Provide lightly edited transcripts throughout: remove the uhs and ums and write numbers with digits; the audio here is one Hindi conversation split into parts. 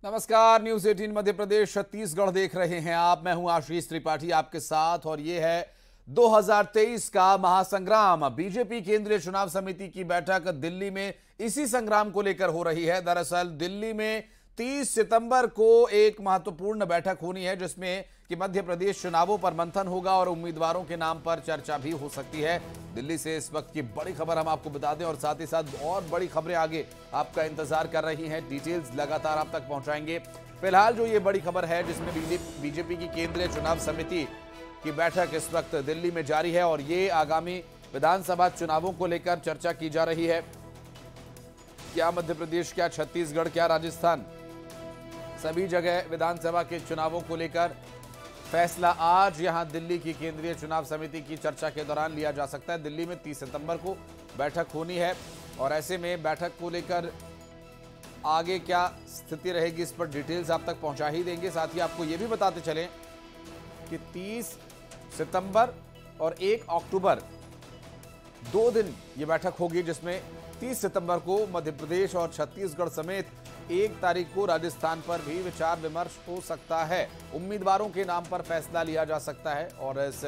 नमस्कार, न्यूज 18 मध्य प्रदेश छत्तीसगढ़ देख रहे हैं आप। मैं हूं आशीष त्रिपाठी आपके साथ और ये है 2023 का महासंग्राम। बीजेपी केंद्रीय चुनाव समिति की बैठक दिल्ली में इसी संग्राम को लेकर हो रही है। दरअसल दिल्ली में 30 सितंबर को एक महत्वपूर्ण बैठक होनी है जिसमें कि मध्य प्रदेश चुनावों पर मंथन होगा और उम्मीदवारों के नाम पर चर्चा भी हो सकती है। दिल्ली से इस वक्त की बड़ी खबर हम आपको बता दें और साथ ही साथ और बड़ी खबरें आगे आपका इंतजार कर रही हैं। डिटेल्स लगातार आप तक पहुंचाएंगे। फिलहाल जो ये बड़ी खबर है जिसमें बीजेपी की केंद्रीय चुनाव समिति की बैठक इस वक्त दिल्ली में जारी है और ये आगामी विधानसभा चुनावों को लेकर चर्चा की जा रही है। क्या मध्य प्रदेश, क्या छत्तीसगढ़, क्या राजस्थान, सभी जगह विधानसभा के चुनावों को लेकर फैसला आज यहां दिल्ली की केंद्रीय चुनाव समिति की चर्चा के दौरान लिया जा सकता है। दिल्ली में 30 सितंबर को बैठक होनी है और ऐसे में बैठक को लेकर आगे क्या स्थिति रहेगी इस पर डिटेल्स आप तक पहुंचा ही देंगे। साथ ही आपको यह भी बताते चलें कि 30 सितंबर और 1 अक्टूबर 2 दिन ये बैठक होगी जिसमें 30 सितंबर को मध्य प्रदेश और छत्तीसगढ़ समेत 1 तारीख को राजस्थान पर भी विचार विमर्श हो सकता है। उम्मीदवारों के नाम पर फैसला लिया जा सकता है और इस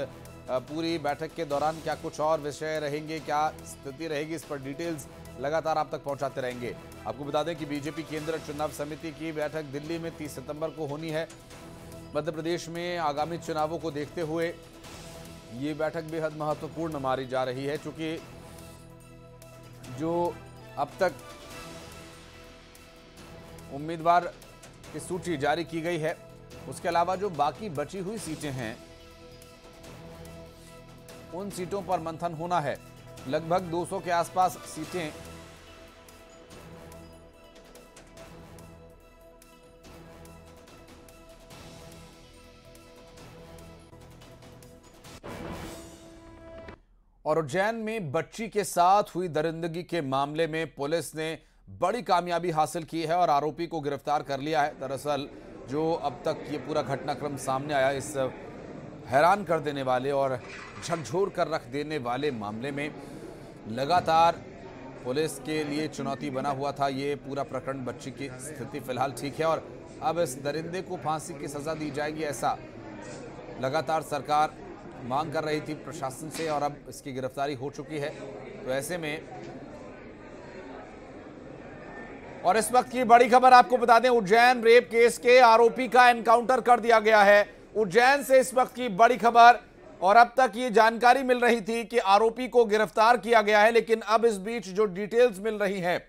पूरी बैठक के दौरान क्या कुछ और विषय रहेंगे, क्या स्थिति रहेगी, इस पर डिटेल्स लगातार आप तक पहुंचाते रहेंगे। आपको बता दें कि बीजेपी केंद्रीय चुनाव समिति की बैठक दिल्ली में 30 सितंबर को होनी है। मध्य प्रदेश में आगामी चुनावों को देखते हुए ये बैठक बेहद महत्वपूर्ण मानी जा रही है क्योंकि जो अब तक उम्मीदवार की सूची जारी की गई है उसके अलावा जो बाकी बची हुई सीटें हैं उन सीटों पर मंथन होना है। लगभग 200 के आसपास सीटें और उज्जैन में बच्ची के साथ हुई दरिंदगी के मामले में पुलिस ने बड़ी कामयाबी हासिल की है और आरोपी को गिरफ्तार कर लिया है। दरअसल जो अब तक ये पूरा घटनाक्रम सामने आया, इस हैरान कर देने वाले और झकझोर कर रख देने वाले मामले में लगातार पुलिस के लिए चुनौती बना हुआ था ये पूरा प्रकरण। बच्ची की स्थिति फिलहाल ठीक है और अब इस दरिंदे को फांसी की सजा दी जाएगी, ऐसा लगातार सरकार मांग कर रही थी प्रशासन से और अब इसकी गिरफ्तारी हो चुकी है। तो ऐसे में और इस वक्त की बड़ी खबर आपको बता दें, उज्जैन रेप केस के आरोपी का एनकाउंटर कर दिया गया है। उज्जैन से इस वक्त की बड़ी खबर और अब तक ये जानकारी मिल रही थी कि आरोपी को गिरफ्तार किया गया है, लेकिन अब इस बीच जो डिटेल्स मिल रही हैं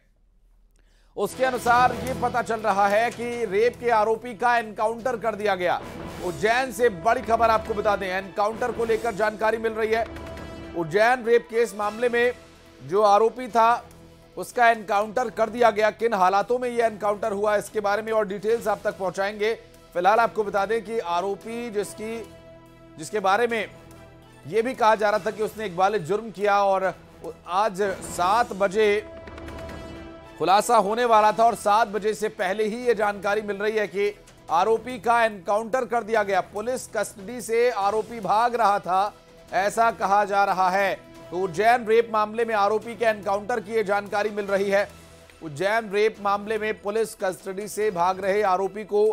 उसके अनुसार ये पता चल रहा है कि रेप के आरोपी का एनकाउंटर कर दिया गया। उज्जैन से बड़ी खबर आपको बता दें, एनकाउंटर को लेकर जानकारी मिल रही है। उज्जैन रेप केस मामले में जो आरोपी था उसका एनकाउंटर कर दिया गया। किन हालातों में यह एनकाउंटर हुआ इसके बारे में और डिटेल्स आप तक पहुंचाएंगे। फिलहाल आपको बता दें कि आरोपी जिसके बारे में यह भी कहा जा रहा था कि उसने एक बालिग जुर्म किया और आज 7 बजे खुलासा होने वाला था और 7 बजे से पहले ही यह जानकारी मिल रही है कि आरोपी का एनकाउंटर कर दिया गया। पुलिस कस्टडी से आरोपी भाग रहा था, ऐसा कहा जा रहा है। तो उज्जैन रेप मामले में आरोपी के एनकाउंटर की जानकारी मिल रही है। उज्जैन रेप मामले में पुलिस कस्टडी से भाग रहे आरोपी को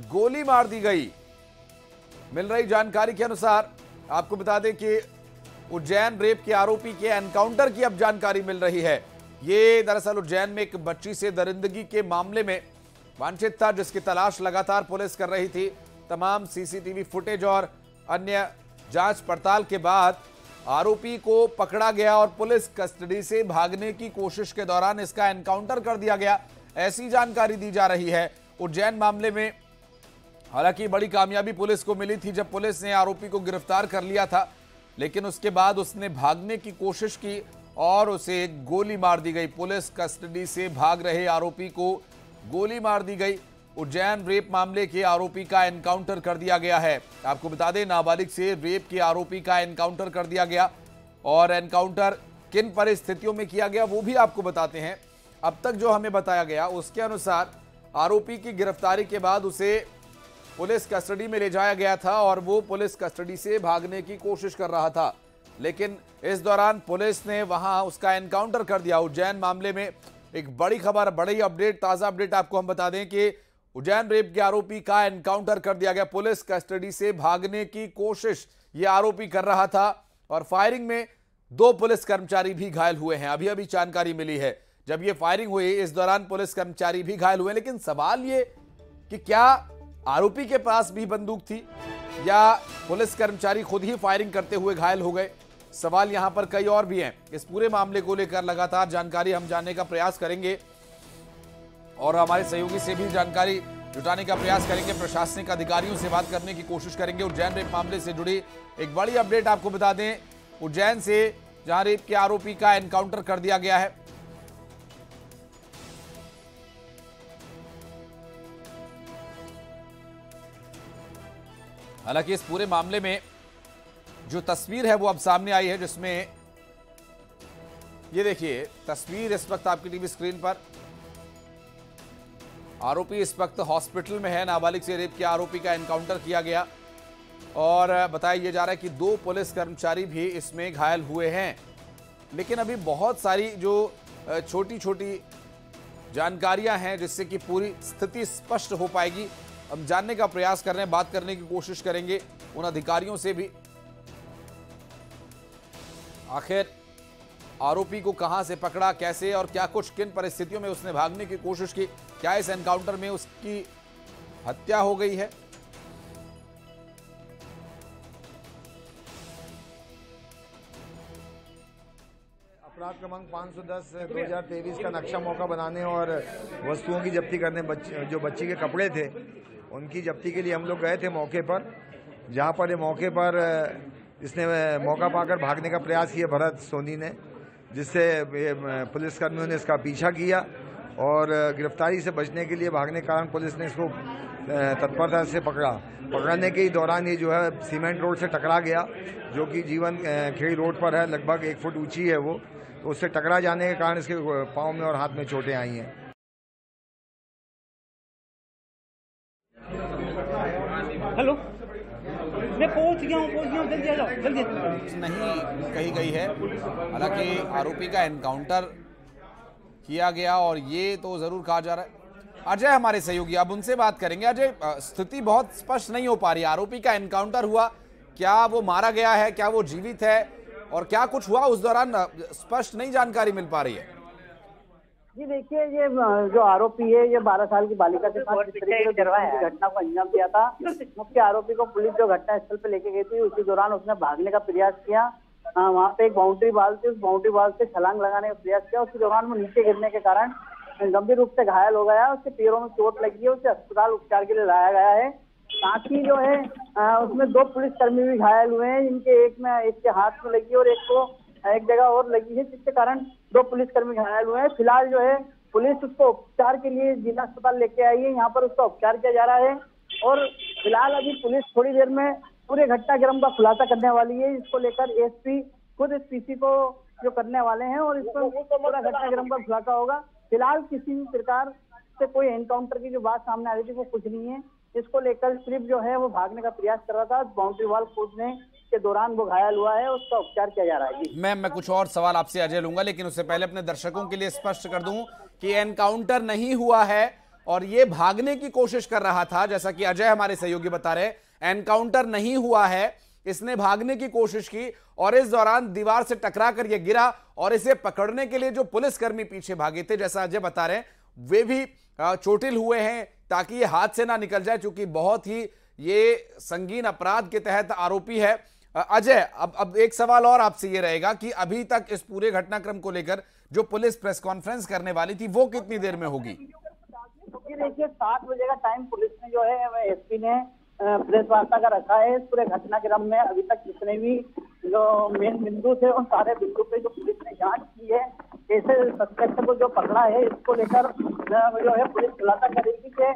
गोली मार दी गई। मिल रही जानकारी के अनुसार आपको बता दें कि उज्जैन रेप के आरोपी के एनकाउंटर की अब जानकारी मिल रही है। ये दरअसल उज्जैन में एक बच्ची से दरिंदगी के मामले में वांछित था जिसकी तलाश लगातार पुलिस कर रही थी। तमाम सीसीटीवी फुटेज और अन्य जांच पड़ताल के बाद आरोपी को पकड़ा गया और पुलिस कस्टडी से भागने की कोशिश के दौरान इसका एनकाउंटर कर दिया गया, ऐसी जानकारी दी जा रही है। उज्जैन मामले में हालांकि बड़ी कामयाबी पुलिस को मिली थी जब पुलिस ने आरोपी को गिरफ्तार कर लिया था, लेकिन उसके बाद उसने भागने की कोशिश की और उसे गोली मार दी गई। पुलिस कस्टडी से भाग रहे आरोपी को गोली मार दी गई। उज्जैन रेप मामले के आरोपी का एनकाउंटर कर दिया गया है। आपको बता दें, नाबालिग से रेप के आरोपी का एनकाउंटर कर दिया गया और एनकाउंटर किन परिस्थितियों में किया गया वो भी आपको बताते हैं। अब तक जो हमें बताया गया उसके अनुसार आरोपी की गिरफ्तारी के बाद उसे पुलिस कस्टडी में ले जाया गया था और वो पुलिस कस्टडी से भागने की कोशिश कर रहा था, लेकिन इस दौरान पुलिस ने वहां उसका एनकाउंटर कर दिया। उज्जैन मामले में एक बड़ी खबर, बड़ी अपडेट, ताजा अपडेट आपको हम बता दें कि उज्जैन रेप के आरोपी का एनकाउंटर कर दिया गया। पुलिस कस्टडी से भागने की कोशिश ये आरोपी कर रहा था और फायरिंग में 2 पुलिस कर्मचारी भी घायल हुए हैं। अभी अभी जानकारी मिली है, जब ये फायरिंग हुई इस दौरान पुलिस कर्मचारी भी घायल हुए। लेकिन सवाल ये कि क्या आरोपी के पास भी बंदूक थी या पुलिस कर्मचारी खुद ही फायरिंग करते हुए घायल हो गए? सवाल यहां पर कई और भी हैं। इस पूरे मामले को लेकर लगातार जानकारी हम जानने का प्रयास करेंगे और हमारे सहयोगी से भी जानकारी जुटाने का प्रयास करेंगे। प्रशासनिक अधिकारियों से बात करने की कोशिश करेंगे। उज्जैन रेप मामले से जुड़ी एक बड़ी अपडेट आपको बता दें, उज्जैन से जहां रेप के आरोपी का एनकाउंटर कर दिया गया है। हालांकि इस पूरे मामले में जो तस्वीर है वो अब सामने आई है, जिसमें ये देखिए तस्वीर इस वक्त आपकी टीवी स्क्रीन पर। आरोपी इस वक्त हॉस्पिटल में है। नाबालिग से रेप के आरोपी का एनकाउंटर किया गया और बताया जा रहा है कि 2 पुलिस कर्मचारी भी इसमें घायल हुए हैं। लेकिन अभी बहुत सारी जो छोटी छोटी जानकारियां हैं जिससे कि पूरी स्थिति स्पष्ट हो पाएगी। हम जानने का प्रयास कर रहे हैं, बात करने की कोशिश करेंगे उन अधिकारियों से भी। आखिर आरोपी को कहां से पकड़ा, कैसे और क्या कुछ, किन परिस्थितियों में उसने भागने की कोशिश की, क्या इस एनकाउंटर में उसकी हत्या हो गई है? अपराध क्रमांक 510 2023 का नक्शा मौका बनाने और वस्तुओं की जब्ती करने, जो बच्ची के कपड़े थे उनकी जब्ती के लिए हम लोग गए थे मौके पर। जहां पर ये मौके पर इसने मौका पाकर भागने का प्रयास किया भरत सोनी ने, जिससे पुलिसकर्मियों ने इसका पीछा किया और गिरफ्तारी से बचने के लिए भागने के कारण पुलिस ने इसको तत्परता से पकड़ने के दौरान ये जो है सीमेंट रोड से टकरा गया, जो कि जीवन खेड़ी रोड पर है, लगभग 1 फुट ऊंची है वो। तो उससे टकरा जाने के कारण इसके पाँव में और हाथ में चोटें आई हैं। हेलो, मैं पहुंच गया हूँ, जल्दी आ जाओ, जल्दी। नहीं कही गई है। हालांकि आरोपी का एनकाउंटर किया गया और ये तो जरूर कहा जा रहा है। अजय हमारे सहयोगी, अब उनसे बात करेंगे। अजय, स्थिति बहुत स्पष्ट नहीं हो पा रही। आरोपी का एनकाउंटर हुआ, क्या वो मारा गया है, क्या वो जीवित है और क्या कुछ हुआ उस दौरान स्पष्ट नहीं जानकारी मिल पा रही है। जी देखिए, ये जो आरोपी है ये 12 साल की बालिका के साथ जिस तरीके से घटना को अंजाम दिया था, मुख्य आरोपी को पुलिस जो घटना स्थल पे लेके गई थी उसी दौरान उसने भागने का प्रयास किया। वहाँ पे एक बाउंड्री वाल थी, उस बाउंड्री वाल से छलांग लगाने का प्रयास किया। उसी दौरान वो नीचे गिरने के कारण गंभीर रूप से घायल हो गया। उसके पैरों में चोट लगी है, उसे अस्पताल उपचार के लिए लाया गया है। साथ ही जो है उसमें 2 पुलिसकर्मी भी घायल हुए हैं, जिनके एक के हाथ में लगी और एक को एक जगह और लगी है, जिसके कारण 2 पुलिसकर्मी घायल हुए हैं। फिलहाल जो है पुलिस उसको उपचार के लिए जिला अस्पताल लेके आई है, यहाँ पर उसका उपचार किया जा रहा है। और फिलहाल अभी पुलिस थोड़ी देर में पूरे घटनाक्रम का खुलासा करने वाली है। इसको लेकर एसपी खुद इस पीसी को जो करने वाले हैं और इस पर पूरा घटनाक्रम का खुलासा होगा। फिलहाल किसी भी प्रकार से कोई एनकाउंटर की जो बात सामने आ रही थी वो कुछ नहीं है। इसको लेकर सिर्फ जो है वो भागने का प्रयास कर रहा था। बाउंड्री वॉल कूदने के दौरान वो घायल हुआ है, उसका उपचार किया जा रहा है। जी मैं कुछ और सवाल आपसे अजय लूंगा, लेकिन उससे पहले अपने दर्शकों के लिए स्पष्ट कर दूं कि एनकाउंटर नहीं हुआ है और ये भागने की कोशिश कर रहा था। जैसा कि अजय हमारे सहयोगी बता रहे, एनकाउंटर नहीं हुआ है, इसने भागने की कोशिश की और इस दौरान दीवार से टकरा कर यह गिरा और इसे पकड़ने के लिए जो पुलिसकर्मी पीछे भागे थे, जैसा अजय बता रहे, वे भी चोटिल हुए हैं ताकि ये हाथ से ना निकल जाए, क्योंकि बहुत ही ये संगीन अपराध के तहत आरोपी है। अजय, अब एक सवाल और आपसे ये रहेगा कि अभी तक इस पूरे घटनाक्रम को लेकर जो पुलिस प्रेस कॉन्फ्रेंस करने वाली थी वो कितनी देर में होगी? देखिए 7 बजे का टाइम पुलिस ने जो है एसपी ने प्रेस वार्ता का रखा है। इस पूरे घटनाक्रम में अभी तक जितने भी जो मेन बिंदु थे उन सारे बिंदु पे जो पुलिस ने जांच की है, कैसे सस्पेक्ट को जो पकड़ा है इसको लेकर जो है पुलिस खुलासा करेगी कि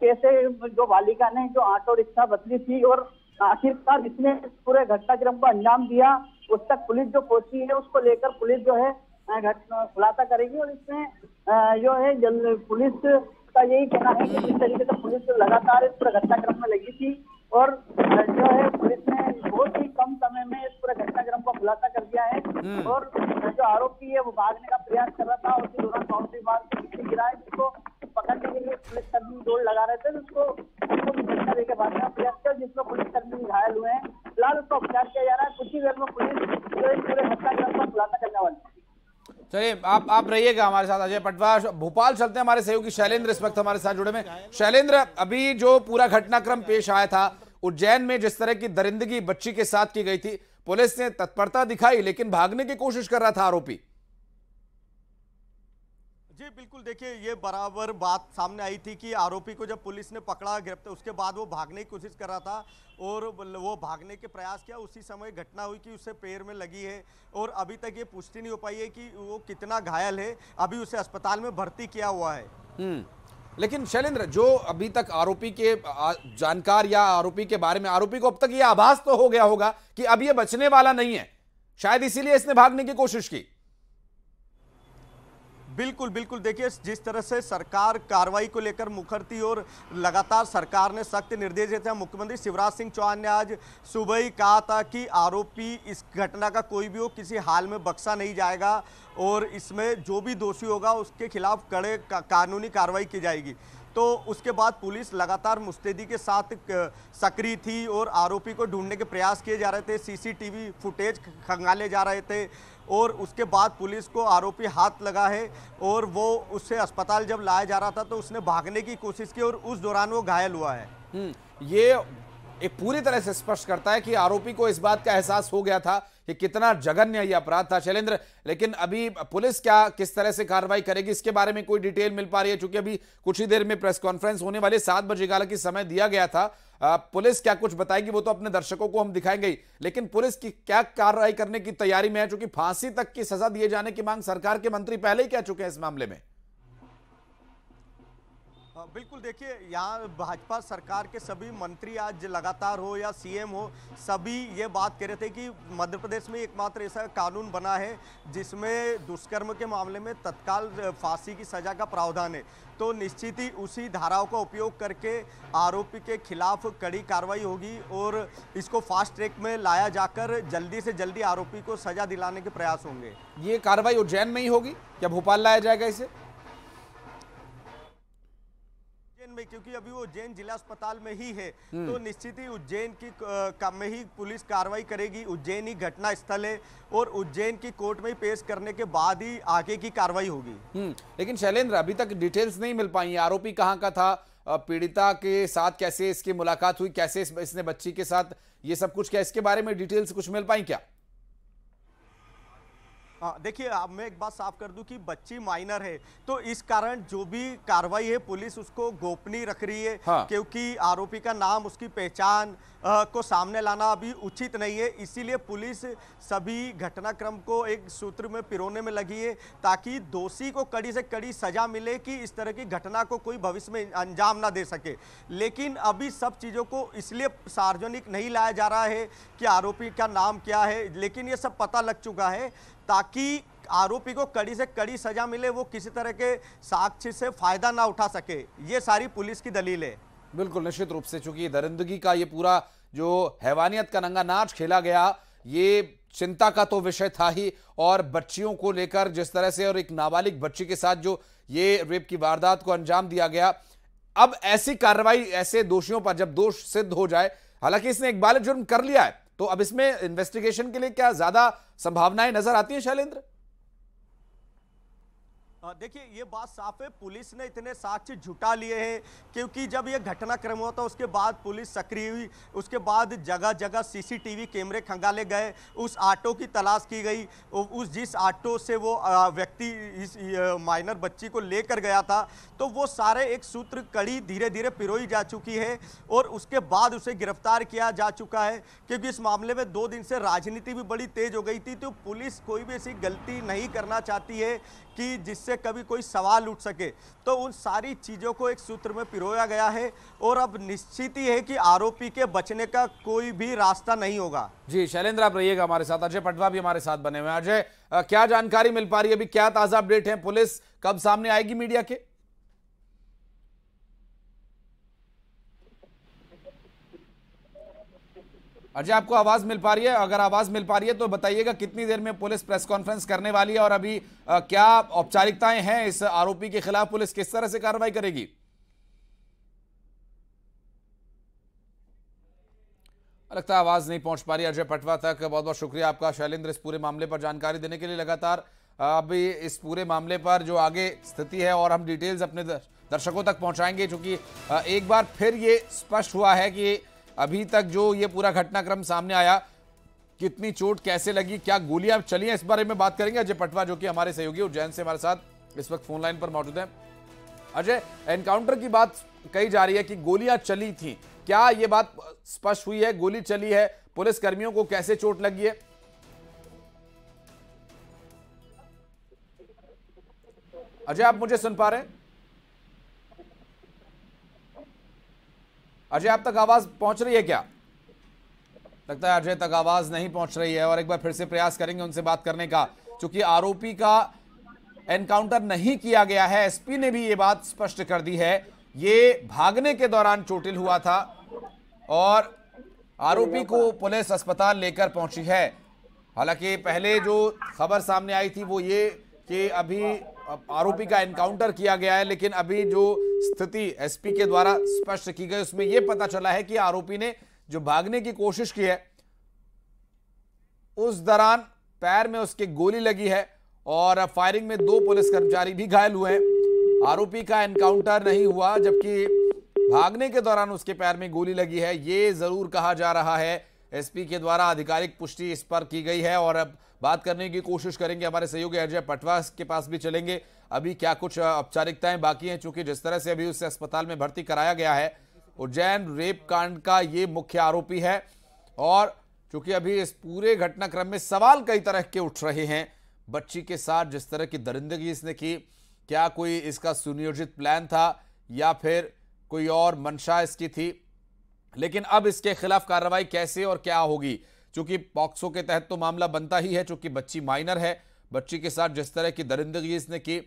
कैसे जो बालिका ने जो ऑटो रिक्शा बदली थी और आखिरकार इसने पूरे घटनाक्रम को अंजाम दिया, उस तक पुलिस जो पहुंची है उसको लेकर पुलिस जो है खुलासा करेगी। और इसमें जो है पुलिस का यही कहना है कि जिस तरीके से पुलिस लगातार इस पूरे घटनाक्रम में लगी थी और जो है पुलिस ने बहुत ही कम समय में इस पूरे घटनाक्रम को खुलासा कर दिया है। और जो आरोपी है वो भागने का प्रयास कर रहा था, उसी दौरान बाउंड्री भागने का प्रयास किया, जिसमें पुलिस कर्मी भी घायल हुए हैं। फिलहाल उसका उपचार किया जा रहा है। कुछ ही देर में पुलिस जो इस पूरे घटनाक्रम का खुलासा करने वाली है। चलिए, आप रहिएगा हमारे साथ। अजय पटवा, भोपाल चलते हैं, हमारे सहयोगी शैलेंद्र इस वक्त हमारे साथ जुड़े में। शैलेंद्र, अभी जो पूरा घटनाक्रम पेश आया था उज्जैन में, जिस तरह की दरिंदगी बच्ची के साथ की गई थी, पुलिस ने तत्परता दिखाई लेकिन भागने की कोशिश कर रहा था आरोपी। जी बिल्कुल, देखिए ये बराबर बात सामने आई थी कि आरोपी को जब पुलिस ने पकड़ा गिरफ्तार, उसके बाद वो भागने की कोशिश कर रहा था और वो भागने के प्रयास किया। उसी समय घटना हुई कि उसे पैर में लगी है और अभी तक ये पुष्टि नहीं हो पाई है कि वो कितना घायल है। अभी उसे अस्पताल में भर्ती किया हुआ है। लेकिन शैलेंद्र, जो अभी तक आरोपी के जानकार या आरोपी के बारे में, आरोपी को अब तक ये आभास तो हो गया होगा कि अब ये बचने वाला नहीं है, शायद इसीलिए इसने भागने की कोशिश की। बिल्कुल बिल्कुल, देखिए जिस तरह से सरकार कार्रवाई को लेकर मुखरती और लगातार सरकार ने सख्त निर्देश दिए थे। मुख्यमंत्री शिवराज सिंह चौहान ने आज सुबह ही कहा था कि आरोपी इस घटना का कोई भी हो, किसी हाल में बख्शा नहीं जाएगा और इसमें जो भी दोषी होगा उसके खिलाफ कड़े कानूनी कार्रवाई की जाएगी। तो उसके बाद पुलिस लगातार मुस्तैदी के साथ सक्रिय थी और आरोपी को ढूंढने के प्रयास किए जा रहे थे। सीसीटीवी फुटेज खंगाले जा रहे थे और उसके बाद पुलिस को आरोपी हाथ लगा है और वो उससे अस्पताल जब लाया जा रहा था तो उसने भागने की कोशिश की और उस दौरान वो घायल हुआ है। ये एक पूरी तरह से स्पष्ट करता है कि आरोपी को इस बात का एहसास हो गया था कि कितना जघन्य यह अपराध था। शैलेंद्र, लेकिन अभी पुलिस क्या किस तरह से कार्रवाई करेगी, इसके बारे में कोई डिटेल मिल पा रही है? चूंकि अभी कुछ ही देर में प्रेस कॉन्फ्रेंस होने वाली, 7 बजे हालांकि समय दिया गया था। पुलिस क्या कुछ बताएगी वो तो अपने दर्शकों को हम दिखाएंगे ही, लेकिन पुलिस की क्या कार्रवाई करने की तैयारी में है? चूंकि फांसी तक की सजा दिए जाने की मांग सरकार के मंत्री पहले ही कह चुके हैं इस मामले में। बिल्कुल, देखिए यहाँ भाजपा सरकार के सभी मंत्री आज लगातार हो या सीएम हो, सभी ये बात कह रहे थे कि मध्य प्रदेश में एकमात्र ऐसा कानून बना है जिसमें दुष्कर्म के मामले में तत्काल फांसी की सजा का प्रावधान है। तो निश्चित ही उसी धाराओं का उपयोग करके आरोपी के खिलाफ कड़ी कार्रवाई होगी और इसको फास्ट ट्रैक में लाया जाकर जल्दी से जल्दी आरोपी को सजा दिलाने के प्रयास होंगे। ये कार्रवाई उज्जैन में ही होगी या भोपाल लाया जाएगा इसे? में, क्योंकि अभी वो उज्जैन जिला अस्पताल में ही है तो निश्चित ही उज्जैन की में ही पुलिस कार्रवाई करेगी। उज्जैन ही घटना स्थल है और उज्जैन की कोर्ट में ही पेश करने के बाद ही आगे की कार्रवाई होगी। लेकिन शैलेंद्र, अभी तक डिटेल्स नहीं मिल पाई। आरोपी कहाँ का था, पीड़िता के साथ कैसे इसकी मुलाकात हुई, कैसे इसने बच्ची के साथ ये सब कुछ, क्या इसके बारे में डिटेल्स कुछ मिल पाई क्या? देखिए, अब मैं एक बात साफ कर दूं कि बच्ची माइनर है तो इस कारण जो भी कार्रवाई है पुलिस उसको गोपनीय रख रही है। क्योंकि आरोपी का नाम, उसकी पहचान को सामने लाना अभी उचित नहीं है, इसीलिए पुलिस सभी घटनाक्रम को एक सूत्र में पिरोने में लगी है ताकि दोषी को कड़ी से कड़ी सजा मिले कि इस तरह की घटना को कोई भविष्य में अंजाम ना दे सके। लेकिन अभी सब चीज़ों को इसलिए सार्वजनिक नहीं लाया जा रहा है कि आरोपी का नाम क्या है, लेकिन ये सब पता लग चुका है ताकि आरोपी को कड़ी से कड़ी सजा मिले, वो किसी तरह के साक्ष्य से फायदा ना उठा सके। ये सारी पुलिस की दलील है। बिल्कुल, निश्चित रूप से, चूंकि दरिंदगी का ये पूरा जो हैवानियत का नंगा नाच खेला गया, ये चिंता का तो विषय था ही, और बच्चियों को लेकर जिस तरह से, और एक नाबालिग बच्ची के साथ जो ये रेप की वारदात को अंजाम दिया गया, अब ऐसी कार्रवाई ऐसे दोषियों पर जब दोष सिद्ध हो जाए, हालांकि इसने एक बालिग जुर्म कर लिया है, तो अब इसमें इन्वेस्टिगेशन के लिए क्या ज्यादा संभावनाएं नजर आती हैं शैलेंद्र? देखिए, ये बात साफ है, पुलिस ने इतने साक्ष्य जुटा लिए हैं क्योंकि जब ये घटनाक्रम हुआ था उसके बाद पुलिस सक्रिय हुई, उसके बाद जगह जगह सीसीटीवी कैमरे खंगाले गए, उस ऑटो की तलाश की गई, उस जिस ऑटो से वो व्यक्ति इस माइनर बच्ची को लेकर गया था, तो वो सारे एक सूत्र कड़ी धीरे धीरे पिरोई जा चुकी है और उसके बाद उसे गिरफ्तार किया जा चुका है। क्योंकि इस मामले में 2 दिन से राजनीति भी बड़ी तेज हो गई थी, तो पुलिस कोई भी ऐसी गलती नहीं करना चाहती है कि जिससे कभी कोई सवाल उठ सके, तो उन सारी चीज़ों को एक सूत्र में पिरोया गया है और अब निश्चित ही है कि आरोपी के बचने का कोई भी रास्ता नहीं होगा। जी शैलेंद्र, आप रहिएगा हमारे साथ। अजय पटवा भी हमारे साथ बने हुए हैं। अजय, क्या जानकारी मिल पा रही है, अभी क्या ताजा अपडेट है, पुलिस कब सामने आएगी मीडिया के? अजय, आपको आवाज मिल पा रही है? अगर आवाज मिल पा रही है तो बताइएगा कितनी देर में पुलिस प्रेस कॉन्फ्रेंस करने वाली है और अभी क्या औपचारिकताएं हैं इस आरोपी के खिलाफ, पुलिस किस तरह से कार्रवाई करेगी? लगता है आवाज नहीं पहुंच पा रही अजय पटवा तक। बहुत बहुत शुक्रिया आपका शैलेंद्र, इस पूरे मामले पर जानकारी देने के लिए। लगातार अभी इस पूरे मामले पर जो आगे स्थिति है और हम डिटेल्स अपने दर्शकों तक पहुंचाएंगे, क्योंकि एक बार फिर ये स्पष्ट हुआ है कि अभी तक जो ये पूरा घटनाक्रम सामने आया, कितनी चोट कैसे लगी, क्या गोलियां चली हैं, इस बारे में बात करेंगे। अजय पटवा जो कि हमारे सहयोगी उज्जैन से हमारे साथ इस वक्त फोन लाइन पर मौजूद है। अजय, एनकाउंटर की बात कही जा रही है कि गोलियां चली थी, क्या ये बात स्पष्ट हुई है? गोली चली है, पुलिस कर्मियों को कैसे चोट लगी है? अजय, आप मुझे सुन पा रहे हैं? अजय, आप तक आवाज पहुंच रही है क्या? लगता है अजय तक आवाज नहीं पहुंच रही है, और एक बार फिर से प्रयास करेंगे उनसे बात करने का, क्योंकि आरोपी का एनकाउंटर नहीं किया गया है। एसपी ने भी ये बात स्पष्ट कर दी है, ये भागने के दौरान चोटिल हुआ था और आरोपी को पुलिस अस्पताल लेकर पहुंची है। हालांकि पहले जो खबर सामने आई थी वो ये कि अभी आरोपी का एनकाउंटर किया गया है, लेकिन अभी जो स्थिति एसपी के द्वारा स्पष्ट की गई उसमें यह पता चला है कि आरोपी ने जो भागने की कोशिश की है उस दौरान पैर में उसके गोली लगी है और फायरिंग में 2 पुलिस कर्मचारी भी घायल हुए हैं। आरोपी का एनकाउंटर नहीं हुआ, जबकि भागने के दौरान उसके पैर में गोली लगी है, ये जरूर कहा जा रहा है। एसपी के द्वारा आधिकारिक पुष्टि इस पर की गई है और अब बात करने की कोशिश करेंगे। हमारे सहयोगी अजय पटवा के पास भी चलेंगे, अभी क्या कुछ औपचारिकताएं बाकी हैं, चूंकि जिस तरह से अभी उसे अस्पताल में भर्ती कराया गया है। उज्जैन रेप कांड का ये मुख्य आरोपी है और चूंकि अभी इस पूरे घटनाक्रम में सवाल कई तरह के उठ रहे हैं। बच्ची के साथ जिस तरह की दरिंदगी इसने की, क्या कोई इसका सुनियोजित प्लान था या फिर कोई और मंशा इसकी थी? लेकिन अब इसके खिलाफ कार्रवाई कैसे और क्या होगी, चूंकि पॉक्सो के तहत तो मामला बनता ही है, चूंकि बच्ची माइनर है। बच्ची के साथ जिस तरह की दरिंदगी इसने की,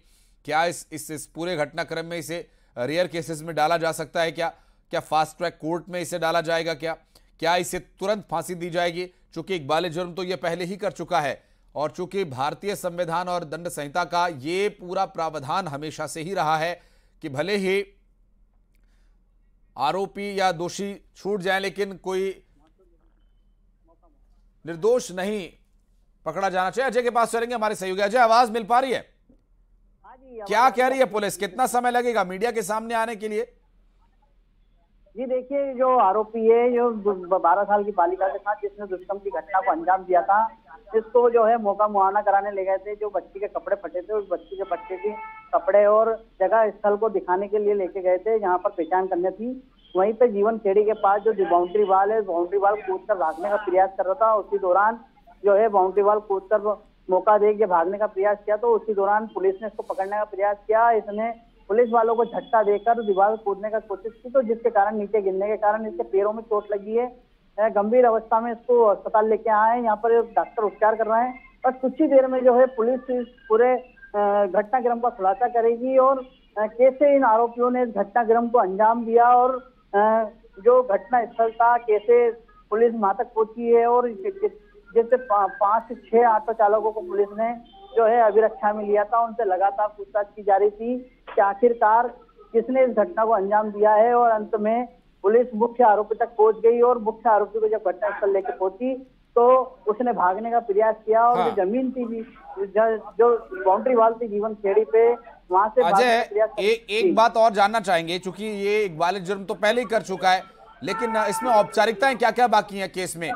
क्या इस पूरे घटनाक्रम में इसे रेयर केसेस में डाला जा सकता है? क्या फास्ट ट्रैक कोर्ट में इसे डाला जाएगा? क्या इसे तुरंत फांसी दी जाएगी? चूंकि इकबाल जुर्म तो यह पहले ही कर चुका है और चूंकि भारतीय संविधान और दंड संहिता का ये पूरा प्रावधान हमेशा से ही रहा है कि भले ही आरोपी या दोषी छूट जाए लेकिन कोई निर्दोष नहीं पकड़ा जाना चाहिए। अजय के पास चलेंगे, हमारे सहयोगी। अजय, आवाज मिल पा रही है? क्या कह रही है पुलिस, कितना समय लगेगा मीडिया के सामने आने के लिए? जी देखिए, जो आरोपी है, जो 12 साल की बालिका के साथ जिसने दुष्कर्म की घटना को अंजाम दिया था, जिसको जो है मौका मुआयना कराने ले गए थे, जो बच्ची के कपड़े फटे थे, उस बच्ची के बच्चे के कपड़े और जगह स्थल को दिखाने के लिए लेके गए थे जहां पर पहचान करनी थी। वहीं पे जीवन खेड़ी के पास जो बाउंड्री वाल है, बाउंड्री वाल कूद कर भागने का प्रयास कर रहा था। उसी दौरान जो है बाउंड्री वाल कूद कर मौका देख के भागने का प्रयास किया, तो उसी दौरान पुलिस ने इसको पकड़ने का प्रयास किया। इसने पुलिस वालों को झटका देकर दीवार कूदने का कोशिश की, तो जिसके कारण नीचे गिरने के कारण इसके पैरों में चोट लगी है। गंभीर अवस्था में इसको अस्पताल लेके आए हैं, यहाँ पर डॉक्टर उपचार कर रहे हैं और कुछ ही देर में जो है पुलिस इस पूरे घटनाक्रम का खुलासा करेगी और कैसे इन आरोपियों ने इस घटनाक्रम को अंजाम दिया और जो घटना स्थल था कैसे पुलिस वहां तक पहुंची है और जैसे 5 से 6 ऑटो चालकों को पुलिस ने जो है अभिरक्षा में लिया था, उनसे लगातार पूछताछ की जा रही थी कि आखिरकार किसने इस घटना को अंजाम दिया है। और अंत में पुलिस मुख्य आरोपी तक पहुंच गई और मुख्य आरोपी को जब घटनास्थल लेकर पहुंची तो उसने भागने का प्रयास किया और जो जमीन थी, जो बाउंड्री वाल थी जीवन खेड़ी पे, वहां से अजय, एक बात और जानना चाहेंगे, चूंकि ये इकबाल जुर्म तो पहले ही कर चुका है, लेकिन इसमें औपचारिकताएं क्या क्या बाकी हैं केस में?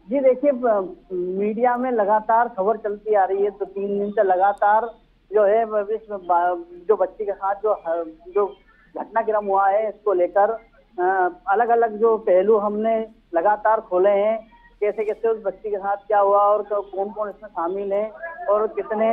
जी देखिए, मीडिया में लगातार खबर चलती आ रही है, तो 3 दिन से लगातार जो है जो बच्ची के साथ जो घटनाक्रम हुआ है इसको लेकर अलग अलग जो पहलू हमने लगातार खोले हैं, कैसे कैसे उस बच्ची के साथ क्या हुआ और कौन कौन इसमें शामिल है और कितने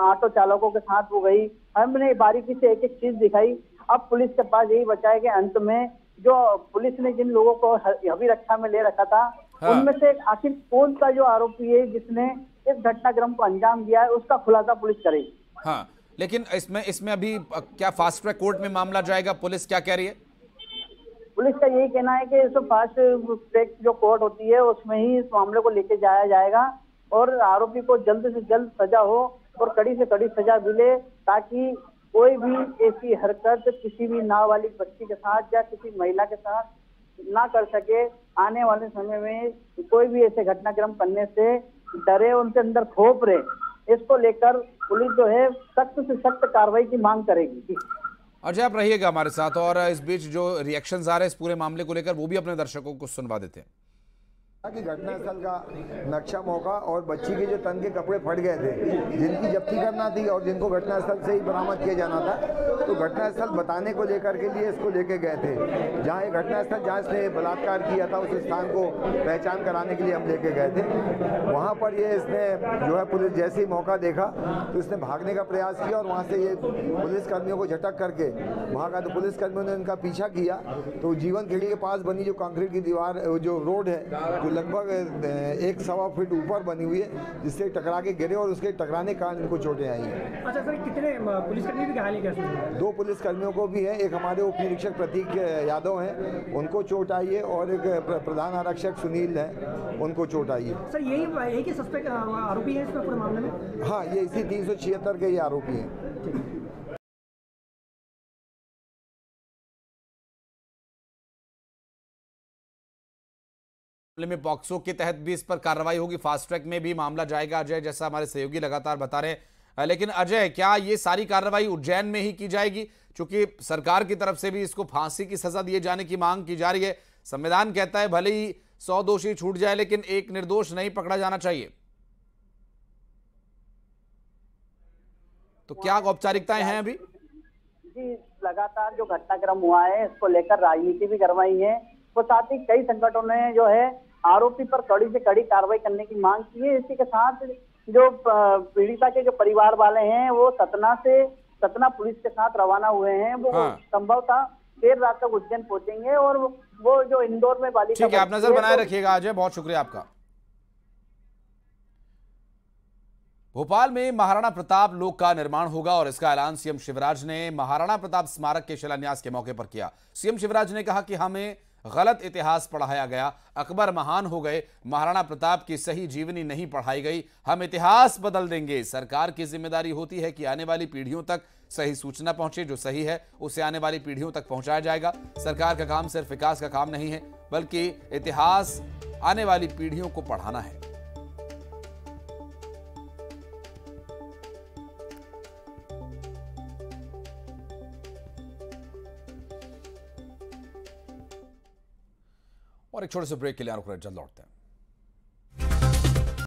ऑटो चालकों के साथ वो गई, हमने बारीकी से एक एक चीज दिखाई। अब पुलिस के पास यही बचा है कि अंत में जो पुलिस ने जिन लोगों को अभिरक्षा में ले रखा था, उनमें से आखिर कौन सा जो आरोपी है जिसने इस घटनाक्रम को अंजाम दिया है, उसका खुलासा पुलिस करेगी। हाँ, लेकिन इसमें अभी क्या फास्ट ट्रैक कोर्ट में मामला जाएगा? पुलिस क्या कह रही है? पुलिस का यही कहना है कि इस फास्ट ट्रैक जो कोर्ट होती है उसमें ही इस मामले को लेके जाया जाएगा और आरोपी को जल्द से जल्द सजा हो और कड़ी से कड़ी सजा मिले, ताकि कोई भी ऐसी हरकत किसी भी नाबालिग बच्ची के साथ या किसी महिला के साथ ना कर सके, आने वाले समय में कोई भी ऐसे घटनाक्रम करने से डरे, उनके अंदर खौफ रहे, इसको लेकर पुलिस जो है सख्त से सख्त कार्रवाई की मांग करेगी। अजय, आप रहिएगा हमारे साथ और इस बीच जो रिएक्शंस आ रहे हैं इस पूरे मामले को लेकर वो भी अपने दर्शकों को सुनवा देते हैं। कि घटनास्थल का नक्शा मौका और बच्ची के जो तन के कपड़े फट गए थे, जिनकी जब्ती करना थी और जिनको घटनास्थल से ही बरामद किया जाना था, तो घटनास्थल बताने को लेकर के लिए इसको लेके गए थे। जहाँ ये घटनास्थल जहाँ इसने बलात्कार किया था उस स्थान को पहचान कराने के लिए हम लेके गए थे। वहाँ पर ये इसने जो है पुलिस जैसे ही मौका देखा तो इसने भागने का प्रयास किया और वहाँ से ये पुलिसकर्मियों को झटक करके भागा। तो पुलिसकर्मियों ने इनका पीछा किया तो जीवन खेड़ी के पास बनी जो कंक्रीट की दीवार, जो रोड है, लगभग 1.25 फीट ऊपर बनी हुई है, जिससे टकरा के गिरे और उसके टकराने के कारण इनको चोटें आई हैं। अच्छा सर, कितने पुलिसकर्मी भी घायल हैं क्या? 2 पुलिसकर्मियों को भी है, एक हमारे उप निरीक्षक प्रतीक यादव हैं, उनको चोट आई है, और एक प्रधान आरक्षक सुनील हैं, उनको चोट आई है। सर यही के सस्पेक्ट आरोपी है इसमें पूरे मामले में? हाँ, ये इसी 376 के ये आरोपी हैं। में पॉक्सो के तहत भी इस पर कार्रवाई होगी, फास्ट ट्रैक में भी मामला जाएगा अजय, जैसा हमारे सहयोगी लगातार बता रहे हैं। लेकिन अजय, क्या ये सारी कार्रवाई उज्जैन में ही की जाएगी? क्योंकि सरकार की तरफ से भी इसको फांसी की सजा दिए जाने की मांग की जा रही है। संविधान कहता है भले ही 100 दोषी छूट जाए लेकिन एक निर्दोष नहीं पकड़ा जाना चाहिए। तो क्या औपचारिकताएं हैं अभी? जी, लगातार जो घटनाक्रम हुआ है इसको लेकर राजनीति भी करवाई है, और साथ ही कई संगठनों ने जो है आरोपी पर कड़ी से कड़ी कार्रवाई करने की मांग की है। इसी के साथ जो पीड़िता के जो परिवार वाले हैं वो सतना पुलिस के साथ रवाना हुए हैं। वो संभवतः देर रात तक उज्जैन पहुंचेंगे और वो जो इंदौर में बालिका। ठीक है, आप नजर बनाए रखिएगा अजय, बहुत शुक्रिया आपका। भोपाल में महाराणा प्रताप लोक का निर्माण होगा और इसका ऐलान सीएम शिवराज ने महाराणा प्रताप स्मारक के शिलान्यास के मौके पर किया। सीएम शिवराज ने कहा कि हमें गलत इतिहास पढ़ाया गया, अकबर महान हो गए, महाराणा प्रताप की सही जीवनी नहीं पढ़ाई गई, हम इतिहास बदल देंगे। सरकार की जिम्मेदारी होती है कि आने वाली पीढ़ियों तक सही सूचना पहुंचे, जो सही है उसे आने वाली पीढ़ियों तक पहुंचाया जाएगा। सरकार का काम सिर्फ विकास का काम नहीं है बल्कि इतिहास आने वाली पीढ़ियों को पढ़ाना है। और एक छोटे से ब्रेक के लिए रुक रहे, जल्द लौटते हैं।